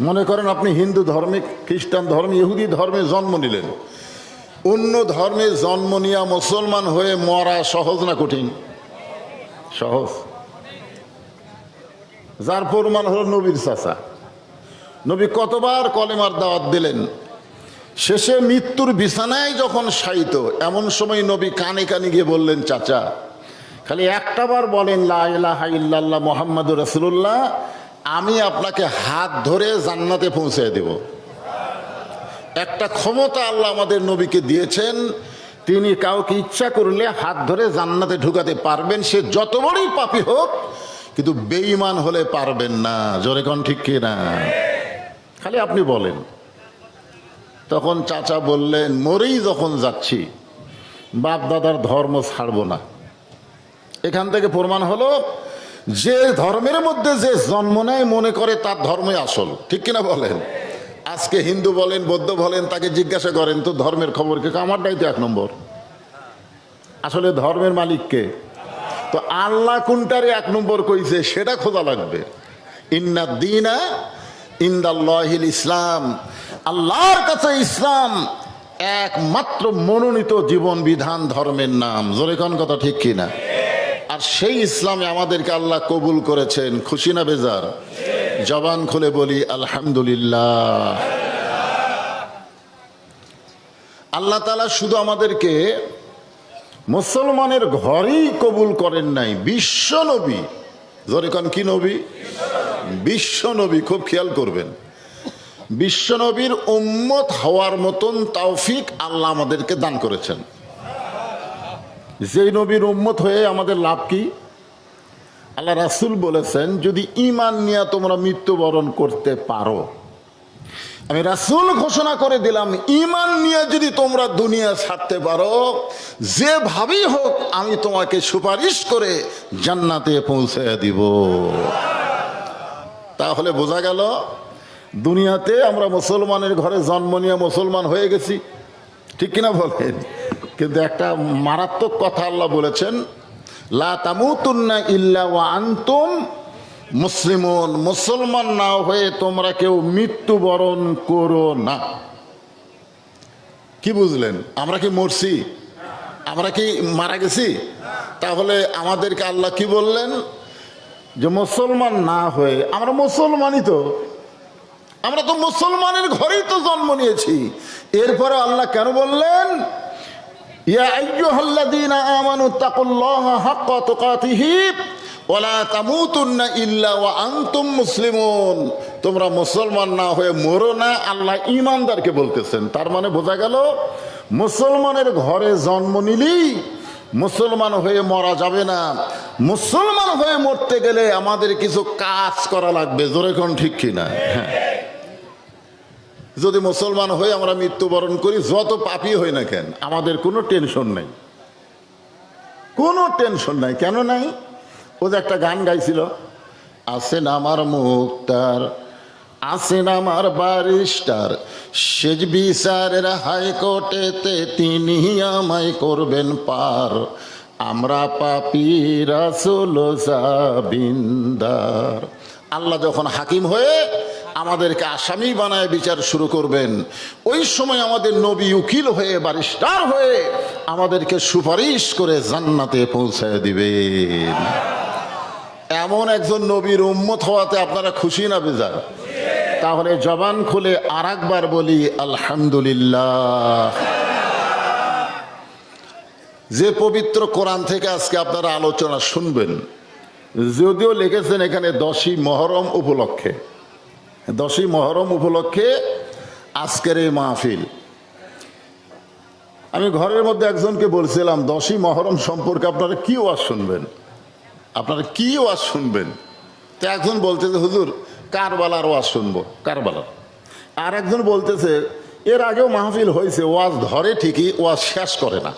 মনে করেন আপনি হিন্দু ধর্মে, খ্রিস্টান ধর্মে, ইহুদি ধর্মে জন্ম নিলেন, অন্য ধর্মে জন্ম নিয়া মুসলমান হয়ে মরা সহজ না কঠিন? সহজ। যার প্রমাণ হলো নবীর চাচা। নবী কতবার কলেমার দাওয়াত দিলেন, শেষে মৃত্যুর বিছানায় যখন শায়িত, এমন সময় নবী কানে কানে গিয়ে বললেন, চাচা খালি একটাবার বলেন লা ইলাহা ইল্লাল্লাহ মুহাম্মাদুর রাসূলুল্লাহ, আমি আপনাকে হাত ধরে জান্নাতে পৌঁছে দেব। একটা ক্ষমতা আল্লাহ আমাদের নবীকে দিয়েছেন, তিনি কাউকে ইচ্ছা করলে হাত ধরে জান্নাতে ঢুকাতে পারবেন, সে যত বড়ই পাপী হোক, কিন্তু বেঈমান হলে পারবেন না। জোরে কোন ঠিক কি না? খালি আপনি বলেন। তখন চাচা বললেন, মরেই যখন যাচ্ছি বাপ দাদার ধর্ম ছাড়ব না। এখান থেকে প্রমাণ হলো যে ধর্মের মধ্যে যে জন্ম নেয় মনে করে তার ধর্মই আসল, ঠিক কিনা বলেন? আজকে হিন্দু বলেন, বৌদ্ধ বলেন, তাকে জিজ্ঞাসা করেন তো ধর্মের খবর কে? আমারটাই তো এক নম্বর। আসলে ধর্মের মালিককে তো আল্লাহ কোনটারে এক নম্বর কইছে সেটা খোঁজা লাগবে। ইন্না দীনা ইনদাল্লাহিল ইসলাম, আল্লাহর কাছে ইসলাম একমাত্র মনোনীত জীবন বিধান, ধর্মের নাম। জোরে কোন কথা ঠিক কিনা? আর সেই ইসলামে আমাদেরকে আল্লাহ কবুল করেছেন। খুশি না বেজার? জবান খুলে বলি আলহামদুলিল্লাহ। আল্লাহ তাআলা শুধু আমাদেরকে মুসলমানের ঘরেই কবুল করেন নাই, বিশ্ব নবী। জোরে কোন কি নবী? বিশ্ব নবী। খুব খেয়াল করবেন, বিশ্ব নবীর উম্মত হওয়ার মতন তৌফিক আল্লাহ আমাদেরকে দান করেছেন। যেই নবীর উম্মত হয়ে আমাদের লাভ কি? আল্লাহ রাসূল বলেছেন, যদি ঈমান নিয়ে তোমরা মৃত্যুবরণ করতে পারো, আমি রাসূল ঘোষণা করে দিলাম, ঈমান নিয়ে যদি তোমরা দুনিয়া ছাড়তে পারো, যেভাবেই হোক আমি তোমাকে সুপারিশ করে জান্নাতে পৌঁছে দিব। তাহলে বোঝা গেল দুনিয়াতে আমরা মুসলমানের ঘরে জন্ম নিয়ে মুসলমান হয়ে গেছি, ঠিক কিনা বলেন? কিন্তু একটা মারাত্মক কথা আল্লাহ বলেছেন, লা তামুতুন্না ইল্লা ওয়া আনতুম মুসলিমুন, মুসলমান না হয়ে তোমরা কেউ মৃত্যুবরণ করো না। কি বুঝলেন? আমরা কি মরছি? আমরা কি মারা গেছি? তাহলে আমাদেরকে আল্লাহ কি বললেন? যে মুসলমান না হয়ে, আমরা মুসলমানই তো, আমরা তো মুসলমানের ঘরেই তো জন্ম নিয়েছি। এরপরে আল্লাহ কেন বললেন, ইয়া আইয়ুহাল্লাযীনা আমানু তাকুল্লাহা হাক্কা তুকাতিহি ওয়া লা তামুতুন্না ইল্লা ওয়া আনতুম মুসলিমুন, তোমরা মুসলমান না হয়ে মরো না। আল্লাহ ঈমানদারকে বলতেছেন। তার মানে বোঝা গেল মুসলমানের ঘরে জন্ম নিলেই মুসলমান হয়ে মরা যাবে না। মুসলমান হয়ে মরতে গেলে আমাদের কিছু কাজ করা লাগবে। জোরে কোন ঠিক কিনা? হ্যাঁ, যদি মুসলমান হয়ে আমরা মৃত্যুবরণ করি, যত পাপী হই না কেন, আমাদের কোনো টেনশন নেই, কোনো টেনশন নাই। কেন নাই? ও যে একটা গান গাইছিল, আছেন আমার মুক্তার, আছেন আমার ব্যারিস্টার, সেজ বিচারের হাইকোর্টেতে তিনি আমায় করবেন পার, আমরা পাপী রাসূল জাবিন্দার। আল্লাহ যখন হাকিম হয়ে আমাদেরকে আসামি বানায় বিচার শুরু করবেন, ওই সময় আমাদের নবী উকিল হয়ে, ব্যারিস্টার হয়ে আমাদেরকে সুপারিশ করে জান্নাতে পৌঁছায় দিবেন। এমন একজন নবীর উম্মত হওয়াতে আপনারা খুশি না বেজার? তাহলে জবান খুলে আর একবার বলি আলহামদুলিল্লাহ। যে পবিত্র কোরআন থেকে আজকে আপনারা আলোচনা শুনবেন, যদিও লিখেছেন এখানে 10ই মহরম উপলক্ষে, 10ই মহরম উপলক্ষে আজকের এই মাহফিল। আমি ঘরের মধ্যে একজনকে বলছিলাম, 10ই মহরম সম্পর্কে আপনারা কি ওয়াজ শুনবেন, আপনারা কি ওয়াজ শুনবেন? তো একজন বলতেছে, হুজুর কারবালার ওয়াজ শুনবো, কারবালার। আর একজন বলতেছে, এর আগেও মাহফিল হয়েছে, ওয়াজ ধরে ঠিকই, ওয়াজ শেষ করে না,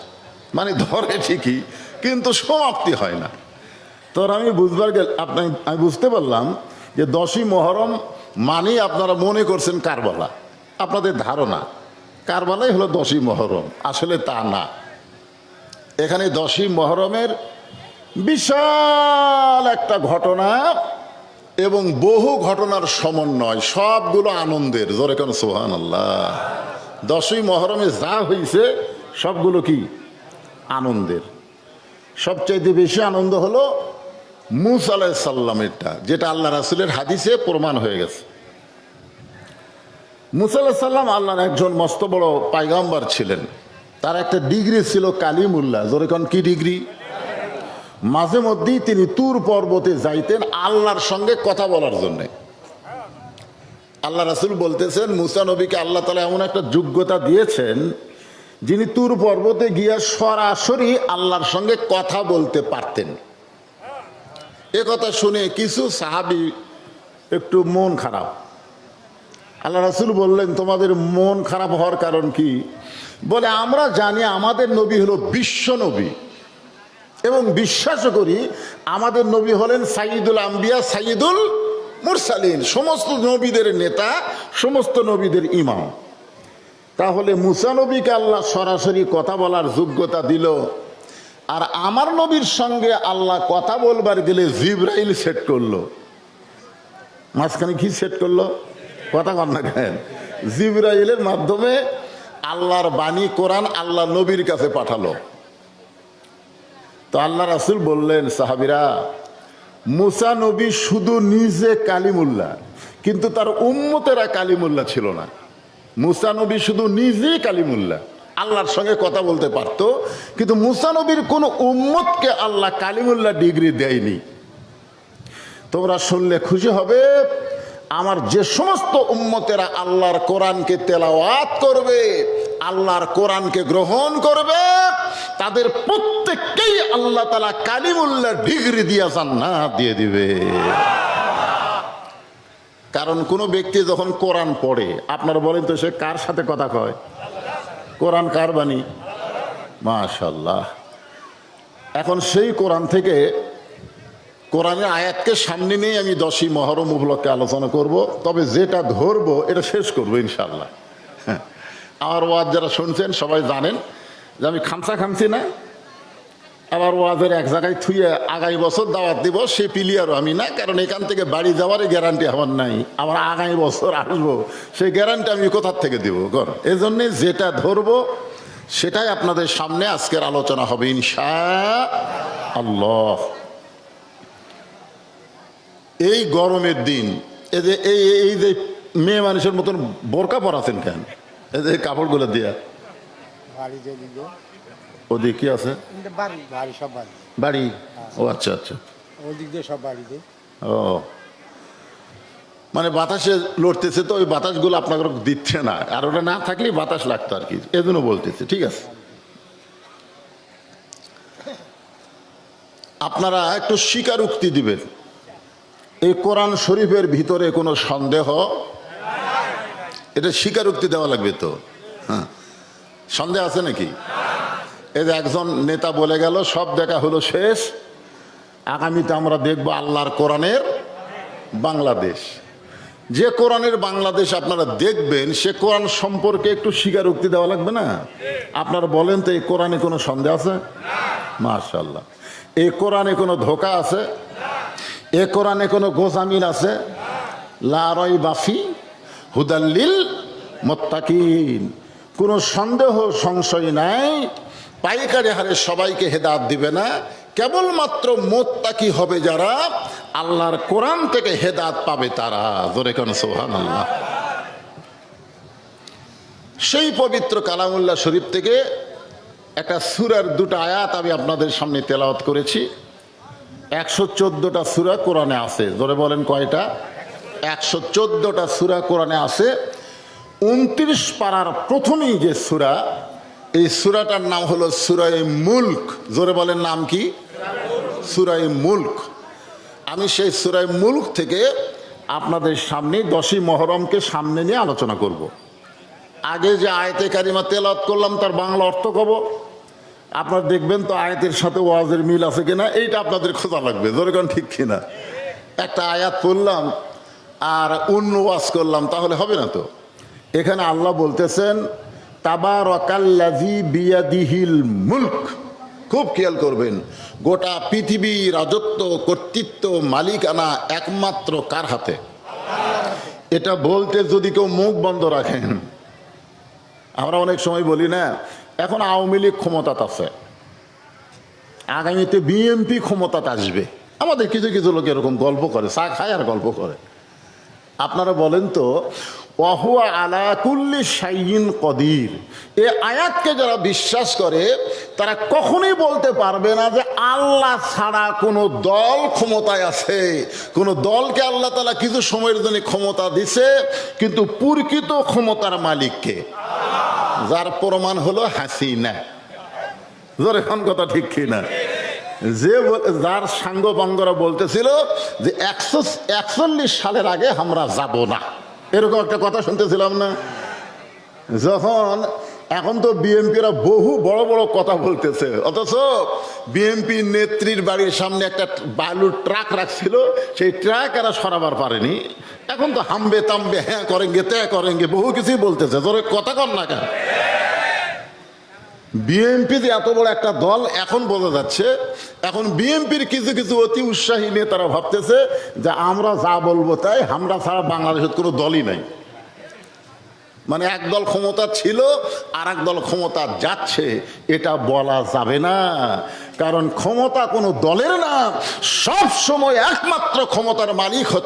মানে ধরে ঠিকই কিন্তু সমাপ্তি হয় না। তো আমি আমি বুঝতে পারলাম যে 10ই মহরম মানে আপনারা মনে করছেন কারবালা, আপনাদের ধারণা কারবালাই হলো 10ই মহরম। আসলে তা না। এখানে 10ই মহরমের বিশাল একটা ঘটনা এবং বহু ঘটনার সমন্বয়, সবগুলো আনন্দের। জোরে কেন সুবহানাল্লাহ। 10ই মহরমে যা হয়েছে সবগুলো কি আনন্দের। সবচাইতে বেশি আনন্দ হলো মূসা আলাইহিস সালামেরটা, যেটা আল্লাহ রাসূলের হাদিসে প্রমাণ হয়ে গেছে। মূসা আলাইহিস সালাম আল্লাহর একজন মস্ত বড় পয়গম্বর ছিলেন। তার একটা ডিগ্রি ছিল কালিমুল্লাহ। জোরে কোন কি ডিগ্রি? মাঝে মধ্যেই তিনি তুর পর্বতে যাইতেন আল্লাহর সঙ্গে কথা বলার জন্য। আল্লাহ রাসূল বলতেছেন মূসা নবীকে আল্লাহ তাআলা এমন একটা যোগ্যতা দিয়েছেন, যিনি তুর পর্বতে গিয়া সরাসরি আল্লাহর সঙ্গে কথা বলতে পারতেন। এ কথা শুনে কিছু সাহাবী একটু মন খারাপ। আল্লাহ রাসূল বললেন, তোমাদের মন খারাপ হওয়ার কারণ কি? বলে, আমরা জানি আমাদের নবী হলো বিশ্ব নবী এবং বিশ্বাস করি আমাদের নবী হলেন সাইয়্যিদুল আম্বিয়া সাইয়্যিদুল মুরসালিন, সমস্ত নবীদের নেতা, সমস্ত নবীদের ইমাম। তাহলে মূসা নবীকে আল্লাহ সরাসরি কথা বলার যোগ্যতা দিল, আর আমার নবীর সঙ্গে আল্লাহ কথা বলবার গেলে জিবরাইল সেট করলো। মাঝখানে কি সেট করলো? কথা কন না কেন? জিবরাইলের মাধ্যমে আল্লাহর বাণী কোরআন আল্লাহ নবীর কাছে পাঠালো। তো আল্লাহ রাসূল বললেন, সাহাবীরা, মূসা নবী শুধু নিজে কালিমুল্লাহ, কিন্তু তার উম্মতেরা কালিমুল্লাহ ছিল না। মূসা নবী শুধু নিজেই কালিমুল্লাহ, আল্লাহর সঙ্গে কথা বলতে পারত, কিন্তু মূসা নবীর কোনো উম্মতকে আল্লাহ কালিমুল্লাহ ডিগ্রি দেয়নি। তোমরা শুনলে খুশি হবে, আমার যে সমস্ত উম্মতেরা আল্লাহর কোরআনকে তেলাওয়াত করবে, আল্লাহর কোরআনকে গ্রহণ করবে, তাদের প্রত্যেককেই আল্লাহ তাআলা কালিমুল্লাহ ডিগ্রি দিয়ে জান্নাত দিয়ে দিবে। কারণ কোন ব্যক্তি যখন কোরআন পড়ে, আপনারা বলেন তো সে কার সাথে কথা কয়? কোরআন কার বাণী? মাশাআল্লাহ। এখন সেই কোরআন থেকে কোরআনের আয়াতকে সামনে নিয়ে আমি 10ই মহরম উপলক্ষে আলোচনা করব। তবে যেটা ধরবো এটা শেষ করবো ইনশাআল্লাহ। হ্যাঁ, আমার ওয়াজ যারা শুনছেন সবাই জানেন যে আমি খামছি না। আবার ওয়াজের এক জায়গায় থুয়ে আগামী বছর দাওয়াত দিব, সে পিলিয়ারও আমি না, কারণ এখান থেকে বাড়ি যাওয়ারই গ্যারান্টি আমার নাই। আবার আগামী বছর আসবো, সেই গ্যারান্টি আমি কোথার থেকে দিব? এই জন্যে যেটা ধরবো সেটাই আপনাদের সামনে আজকের আলোচনা হবে ইনশাআল্লাহ। এই গরমের দিন এই যে মেয়ে মানুষের মতন বোরকা পরাছেন কেন? এই যে কাপড়গুলো দিয়া ওদিক কি আছে? বাড়ি? ও আচ্ছা আচ্ছা, ও মানে বাতাসে লড়তেছে, তো ওই বাতাসগুলো আপনাকে দিচ্ছে না, আর ওটা না থাকলেই বাতাস লাগতো আর কি, এজন্য বলতেছে। ঠিক আছে, আপনারা একটু স্বীকারোক্তি দিবেন, এই কোরআন শরীফের ভিতরে কোনো সন্দেহ? এটা স্বীকারোক্তি দেওয়া লাগবে তো। হ্যাঁ, সন্দেহ আছে নাকি? এই যে একজন নেতা বলে গেল সব দেখা হলো শেষ, আগামীতে আমরা দেখব আল্লাহর কোরআনের বাংলাদেশ। যে কোরআনের বাংলাদেশ আপনারা দেখবেন, সে কোরআন সম্পর্কে একটু স্বীকারোক্তি দেওয়া লাগবে না? আপনারা বলেন তো, এই কোরআনে কোনো সন্দেহ আছে? মাশাআল্লাহ। এই কোরআনে কোনো ধোঁকা আছে? এ কোরআনে কোনো গোজামিল আছে? লা রাইবা ফি হুদাল্লিল মুত্তাকিন। কোনো সন্দেহ সংশয় নাই, পাইকারি হারে সবাইকে হেদায়েত দিবে না, কেবলমাত্র মুত্তাকি হবে যারা, আল্লাহর কোরআন থেকে হেদায়েত পাবে তারা। জোরে কোন সুবহানাল্লাহ। সেই পবিত্র কালামুল্লাহ শরীফ থেকে একটা সূরার দুটো আয়াত আমি আপনাদের সামনে তেলাওয়াত করেছি। 114টা সূরা কোরআনে আছে। জোরে বলেন কয়টা? 114টা সূরা কোরআনে আছে। 29 পারার প্রথমেই যে সূরা, এই সূরাটার নাম হলো সূরায়ে মুলক। জোরে বলেন নাম কি? সূরায়ে মুলক। আমি সেই সূরায়ে মুলক থেকে আপনাদের সামনে 10ই মহরমকে সামনে নিয়ে আলোচনা করব। আগে যে আয়াতে কারিমা তেলাওয়াত করলাম তার বাংলা অর্থ কব। আপনারা দেখবেন তো আয়াতের সাথে ওয়াজের মিল আছে কিনা, এইটা আপনাদের খোঁজা লাগবে। জোরে কোন ঠিক কিনা? একটা আয়াত পড়লাম আর অন্য ওয়াজ করলাম, তাহলে হবে না তো। এখানে আল্লাহ বলতেছেন, তাবারাকাল্লাযী বিয়াদিহিল মুলক। খুব খেয়াল করবেন, গোটা পৃথিবী রাজত্ব কর্তৃত্ব মালিকানা একমাত্র কার হাতে? এটা বলতে যদি কেউ মুখ বন্ধ রাখেন, আমরা অনেক সময় বলি না, এখন আওয়ামী লীগ ক্ষমতাতে আছে, আগামীতে বিএনপি ক্ষমতাতে আসবে। আমাদের কিছু কিছু লোক এরকম গল্প করে, চা খায় আর গল্প করে। আপনারা বলেন তো, ওয়াহুয়া আলা কুল্লি শাইইন কদির, এই আয়াতকে যারা বিশ্বাস করে তারা কখনোই বলতে পারবে না যে আল্লাহ ছাড়া কোনো দল ক্ষমতায় আছে। কোনো দলকে আল্লাহ তাআলা কিছু সময়ের জন্য ক্ষমতা দিছে, কিন্তু প্রকৃত ক্ষমতার মালিককে, যার প্রমাণ হলো হাসিনা। জোরে কোন কথা ঠিক কিনা? যে যার সাঙ্গ পাঙ্গরা বলতেছিল যে 141 সালের আগে আমরা যাব না, এরকম একটা কথা শুনতেছিলাম না যখন। এখন তো বিএনপিরা বহু বড় বড় কথা বলতেছে, অথচ বিএনপি নেত্রীর বাড়ির সামনে একটা বালুর ট্রাক রাখছিল, সেই ট্রাক এরা সরাবার পারেনি। এখন তো হামবে তামবে, হ্যাঁ করেঙ্গে ত্যাগ করেঙ্গে, বহু কিছুই বলতেছে। ধরে কথা কর না কেন? বিএনপি যে এত বড় একটা দল এখন বোঝা যাচ্ছে। এখন বিএনপির কিছু কিছু অতি উৎসাহী নেতারা ভাবতেছে যে আমরা যা বলবো তাই, আমরা ছাড়া বাংলাদেশের কোনো দলই নাই। মানে এক দল ক্ষমতা ছিল আর এক দল ক্ষমতা যাচ্ছে, এটা বলা যাবে না। কারণ ক্ষমতা কোনো দলের না, সব সময় একমাত্র ক্ষমতার মালিক হচ্ছে